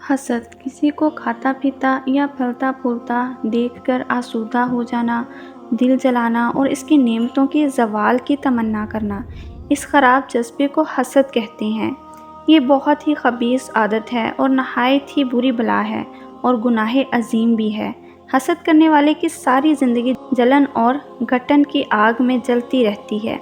حسد کسی کو کھاتا پیتا یا پھلتا پھولتا دیکھ کر آسودہ ہو جانا، دل جلانا اور اس کی نعمتوں کے زوال کی تمنا کرنا، اس خراب جذبے کو حسد کہتے ہیں۔ یہ بہت ہی خبیث عادت ہے اور نہایت ہی بری بلا ہے اور گناہ عظیم بھی ہے۔ حسد کرنے والے کی ساری زندگی جلن اور گھٹن کی آگ میں جلتی رہتی ہے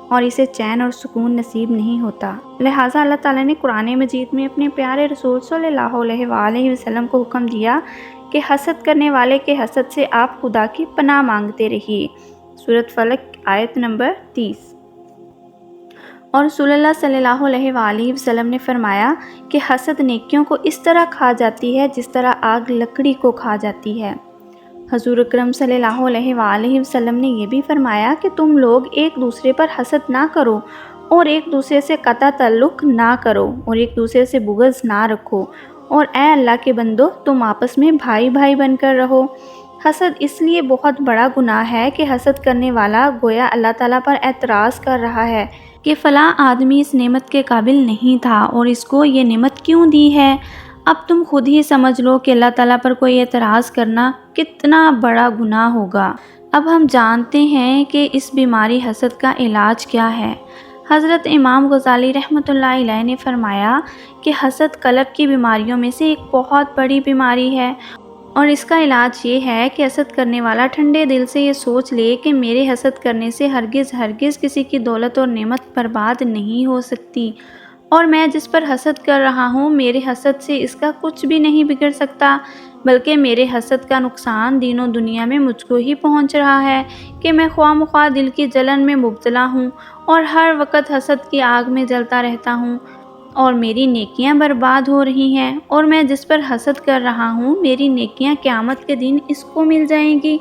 اور اسے چین اور سکون نصیب نہیں ہوتا۔ لہٰذا اللہ تعالیٰ نے قرآن مجید میں اپنے پیارے رسول صلی اللہ علیہ وآلہ وسلم کو حکم دیا کہ حسد کرنے والے کے حسد سے آپ خدا کی پناہ مانگتے رہیے۔ سورۃ فلق آیت نمبر 30۔ اور رسول اللہ صلی اللہ علیہ وآلہ وسلم نے فرمایا کہ حسد نیکیوں کو اس طرح کھا جاتی ہے جس طرح آگ لکڑی کو کھا جاتی ہے۔ حضور اکرم صلی اللہ علیہ وآلہ وسلم نے یہ بھی فرمایا کہ تم لوگ ایک دوسرے پر حسد نہ کرو اور ایک دوسرے سے قطع تعلق نہ کرو اور ایک دوسرے سے بغض نہ رکھو، اور اے اللہ کے بندو تم آپس میں بھائی بھائی بن کر رہو۔ حسد اس لیے بہت بڑا گناہ ہے کہ حسد کرنے والا گویا اللہ تعالیٰ پر اعتراض کر رہا ہے کہ فلاں آدمی اس نعمت کے قابل نہیں تھا اور اس کو یہ نعمت کیوں دی ہے۔ اب تم خود ہی سمجھ لو کہ اللہ تعالیٰ پر کوئی اعتراض کرنا کتنا بڑا گناہ ہوگا۔ اب ہم جانتے ہیں کہ اس بیماری حسد کا علاج کیا ہے۔ حضرت امام غزالی رحمۃ اللہ علیہ نے فرمایا کہ حسد قلب کی بیماریوں میں سے ایک بہت بڑی بیماری ہے، اور اس کا علاج یہ ہے کہ حسد کرنے والا ٹھنڈے دل سے یہ سوچ لے کہ میرے حسد کرنے سے ہرگز کسی کی دولت اور نعمت برباد نہیں ہو سکتی، اور میں جس پر حسد کر رہا ہوں میرے حسد سے اس کا کچھ بھی نہیں بگڑ سکتا، بلکہ میرے حسد کا نقصان دین و دنیا میں مجھ کو ہی پہنچ رہا ہے کہ میں خواہ مخواہ دل کی جلن میں مبتلا ہوں اور ہر وقت حسد کی آگ میں جلتا رہتا ہوں، اور میری نیکیاں برباد ہو رہی ہیں، اور میں جس پر حسد کر رہا ہوں میری نیکیاں قیامت کے دن اس کو مل جائیں گی۔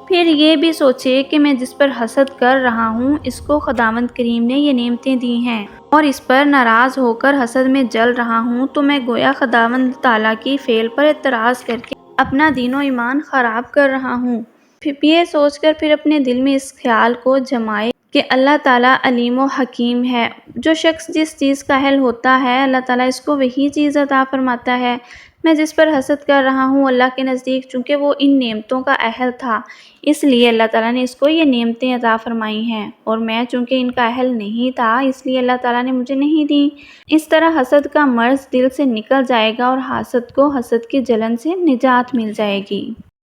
پھر یہ بھی سوچے کہ میں جس پر حسد کر رہا ہوں اس کو خداوند کریم نے یہ نعمتیں دی ہیں اور اس پر ناراض ہو کر حسد میں جل رہا ہوں، تو میں گویا خداوند تعالیٰ کی فعل پر اعتراض کر کے اپنا دین و ایمان خراب کر رہا ہوں۔ یہ سوچ کر پھر اپنے دل میں اس خیال کو جمائے کہ اللہ تعالیٰ علیم و حکیم ہے، جو شخص جس چیز کا اہل ہوتا ہے اللہ تعالیٰ اس کو وہی چیز عطا فرماتا ہے۔ میں جس پر حسد کر رہا ہوں اللہ کے نزدیک چونکہ وہ ان نعمتوں کا اہل تھا اس لیے اللہ تعالیٰ نے اس کو یہ نعمتیں عطا فرمائی ہیں، اور میں چونکہ ان کا اہل نہیں تھا اس لیے اللہ تعالیٰ نے مجھے نہیں دیں۔ اس طرح حسد کا مرض دل سے نکل جائے گا اور حاسد کو حسد کی جلن سے نجات مل جائے گی۔